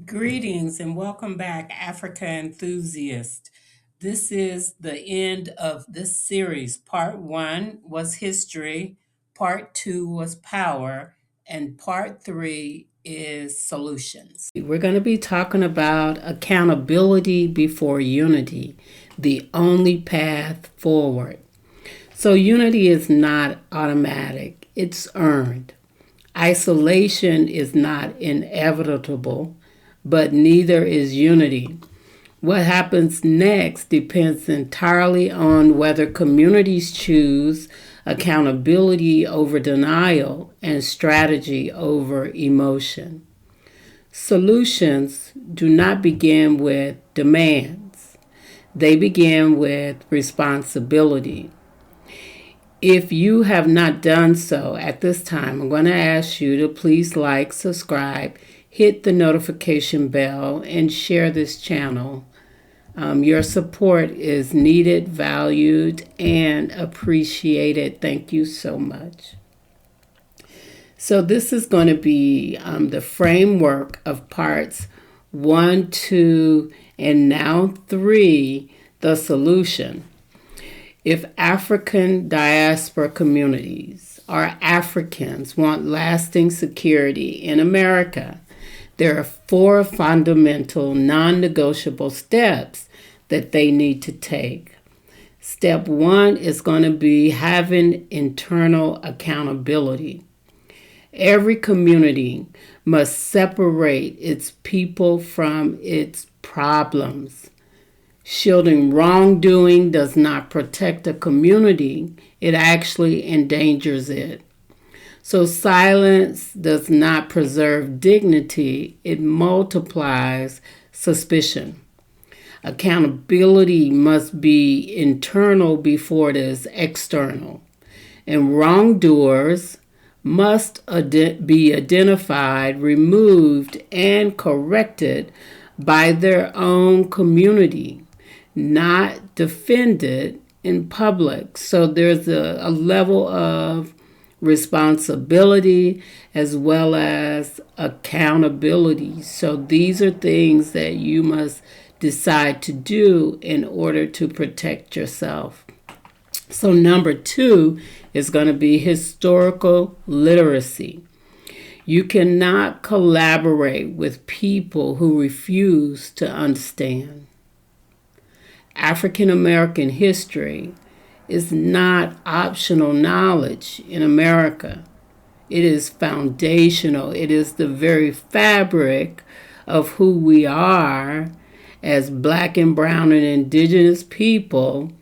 Greetings and welcome back, Africa enthusiast. This is the end of this series. Part one was history, part two was power, and part three is solutions. We're going to be talking about accountability before unity, the only path forward. So, unity is not automatic, it's earned. Isolation is not inevitable, but neither is unity. What happens next depends entirely on whether communities choose accountability over denial and strategy over emotion. Solutions do not begin with demands, they begin with responsibility. If you have not done so at this time, I'm going to ask you to please like, subscribe, hit the notification bell, and share this channel. Your support is needed, valued, and appreciated. Thank you so much. So this is going to be the framework of parts 1, 2, and now 3, the solution. If African diaspora communities or Africans want lasting security in America, there are 4 fundamental non-negotiable steps that they need to take. Step 1 is going to be having internal accountability. Every community must separate its people from its problems. Shielding wrongdoing does not protect a community, it actually endangers it. So silence does not preserve dignity, it multiplies suspicion. Accountability must be internal before it is external. And wrongdoers must be identified, removed, and corrected by their own community, not defended in public. So there's a level of responsibility as well as accountability. So these are things that you must decide to do in order to protect yourself. So number 2 is going to be historical literacy. You cannot collaborate with people who refuse to understand. African American history is not optional knowledge in America. It is foundational. It is the very fabric of who we are as Black and brown and indigenous people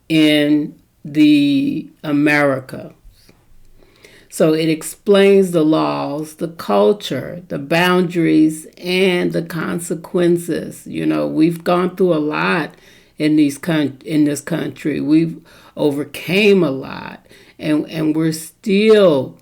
in the America. So it explains the laws, the culture, the boundaries, and the consequences. You know, we've gone through a lot in this country. We've overcame a lot, and we're still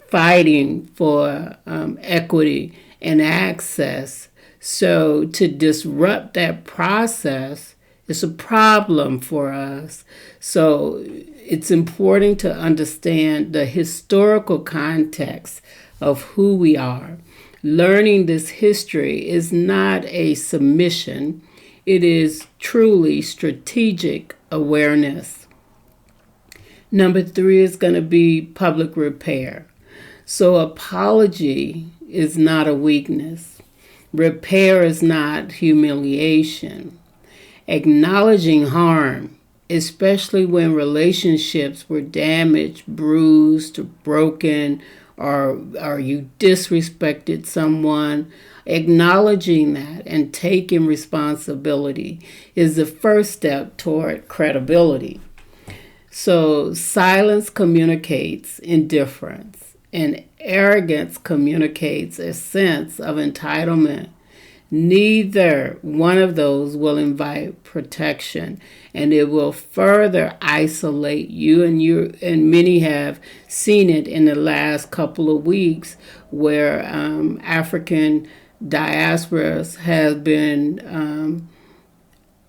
fighting for equity and access. So to disrupt that process is a problem for us. So it's important to understand the historical context of who we are. Learning this history is not a submission. It is truly strategic awareness. Number 3 is going to be public repair. So apology is not a weakness. Repair is not humiliation. Acknowledging harm, especially when relationships were damaged, bruised, broken, or you disrespected someone, acknowledging that and taking responsibility is the first step toward credibility. So silence communicates indifference, and arrogance communicates a sense of entitlement. Neither one of those will invite protection, and it will further isolate you. And many have seen it in the last couple of weeks, where African diasporas have been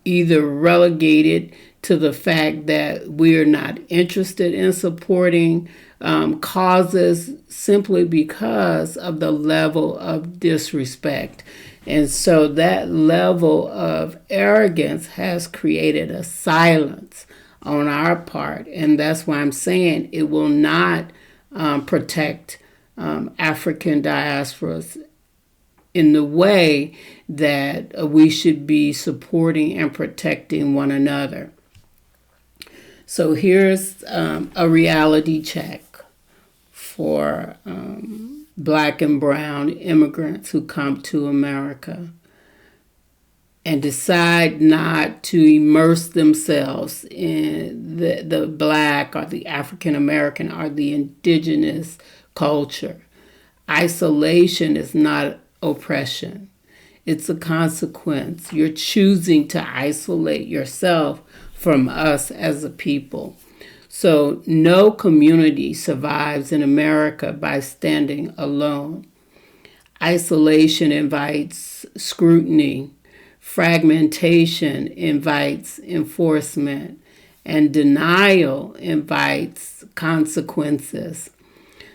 either relegated to the fact that we're not interested in supporting causes simply because of the level of disrespect. And so that level of arrogance has created a silence on our part. And that's why I'm saying it will not protect African diasporas in the way that we should be supporting and protecting one another. So here's a reality check for Black and brown immigrants who come to America and decide not to immerse themselves in the Black or the African American or the indigenous culture. Isolation is not oppression. It's a consequence. You're choosing to isolate yourself from us as a people. So no community survives in America by standing alone. Isolation invites scrutiny. Fragmentation invites enforcement. And denial invites consequences.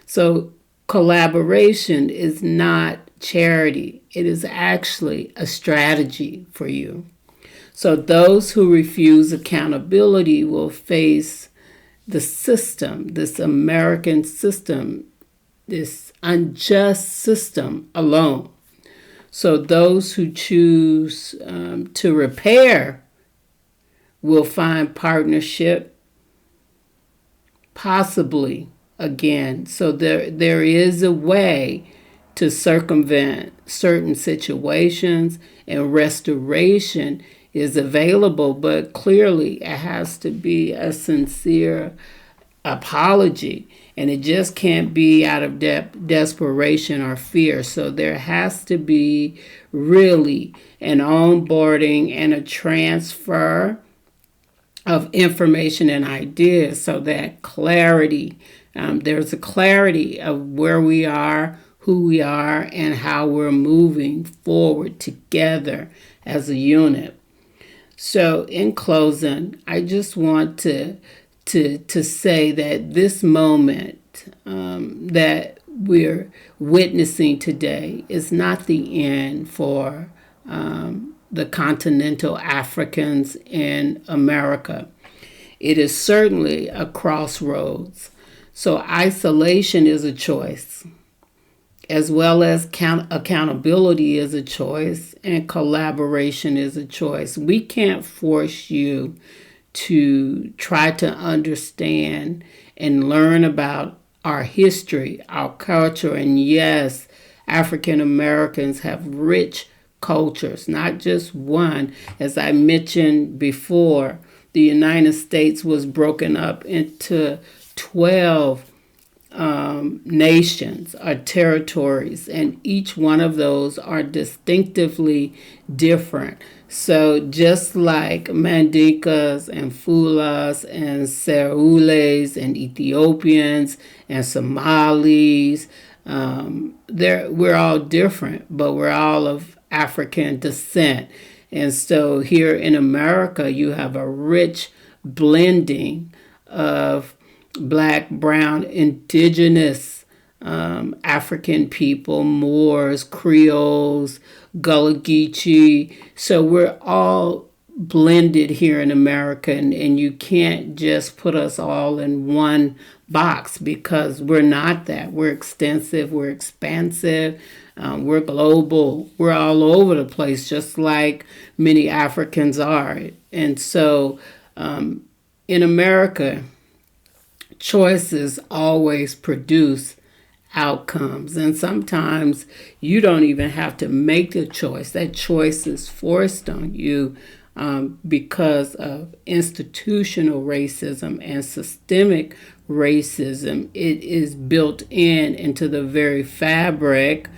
So collaboration is not charity. It is actually a strategy for you. So those who refuse accountability will face the system, this American system, this unjust system alone. So those who choose to repair will find partnership, possibly again. So there is a way to circumvent certain situations, and restoration is available, but clearly it has to be a sincere apology, and it just can't be out of desperation or fear. So there has to be really an onboarding and a transfer of information and ideas, so that clarity, there's a clarity of where we are, who we are, and how we're moving forward together as a unit. So in closing, I just want to say that this moment that we're witnessing today is not the end for the continental Africans in America. It is certainly a crossroads. So isolation is a choice, as well as accountability is a choice, and collaboration is a choice. We can't force you to try to understand and learn about our history, our culture, and yes, African Americans have rich cultures, not just one. As I mentioned before, the United States was broken up into 12 nations or territories, and each one of those are distinctively different. So just like Mandikas and Fulas and Serules and Ethiopians and Somalis, we're all different, but we're all of African descent. And so here in America, you have a rich blending of Black, brown, indigenous African people, Moors, Creoles, Gullah Geechee. So we're all blended here in America, and you can't just put us all in one box, because we're not that. We're extensive, we're expansive, we're global, we're all over the place, just like many Africans are. And so in America, choices always produce outcomes, and sometimes you don't even have to make the choice. That choice is forced on you because of institutional racism and systemic racism. It is built into the very fabric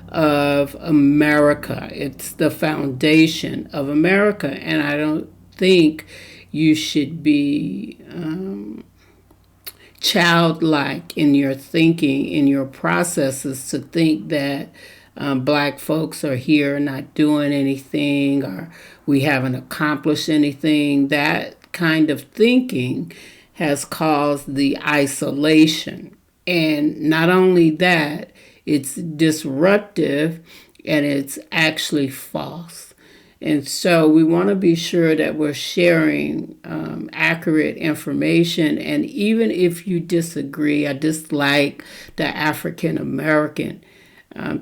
of America. It's the foundation of America, and I don't think you should be childlike in your thinking, in your processes, to think that Black folks are here not doing anything, or we haven't accomplished anything. That kind of thinking has caused the isolation And not only that, it's disruptive and it's actually false. And so we want to be sure that we're sharing accurate information. And even if you disagree, I dislike the African American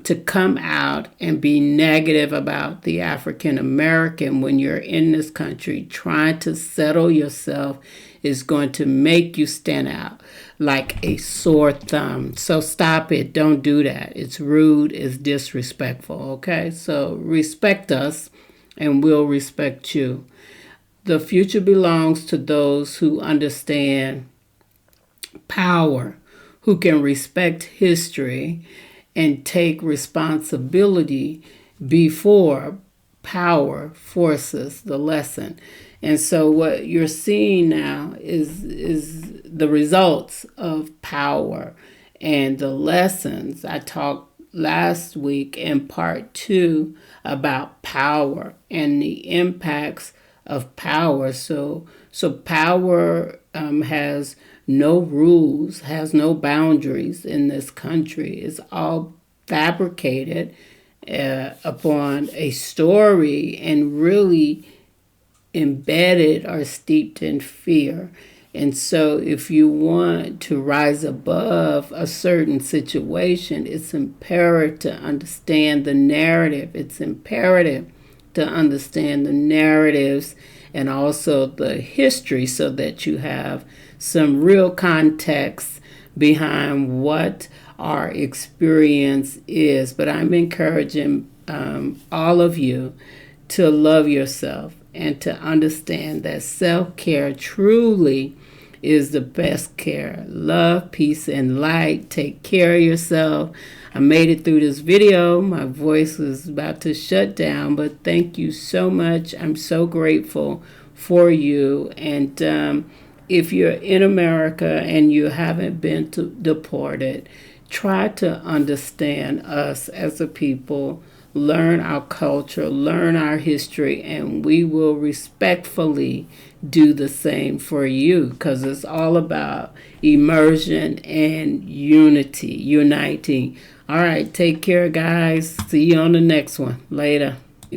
to come out and be negative about the African American when you're in this country trying to settle yourself is going to make you stand out like a sore thumb. So stop it. Don't do that. It's rude. It's disrespectful. Okay? So respect us and we'll respect you. The future belongs to those who understand power, who can respect history and take responsibility before power forces the lesson. And so what you're seeing now is the results of power and the lessons. I talked last week in part 2 about power and the impacts of power. So power has no rules, has no boundaries in this country. It's all fabricated upon a story and really embedded or steeped in fear. And so if you want to rise above a certain situation, it's imperative to understand the narrative. It's imperative to understand the narratives and also the history so that you have some real context behind what our experience is. But I'm encouraging all of you to love yourself and to understand that self-care truly is the best care. Love, peace, and light. Take care of yourself. I made it through this video. My voice was about to shut down, but thank you so much. I'm so grateful for you. And if you're in America and you haven't been deported, try to understand us as a people. Learn our culture, learn our history, and we will respectfully do the same for you because it's all about immersion and unity, uniting. All right, take care, guys. See you on the next one. Later.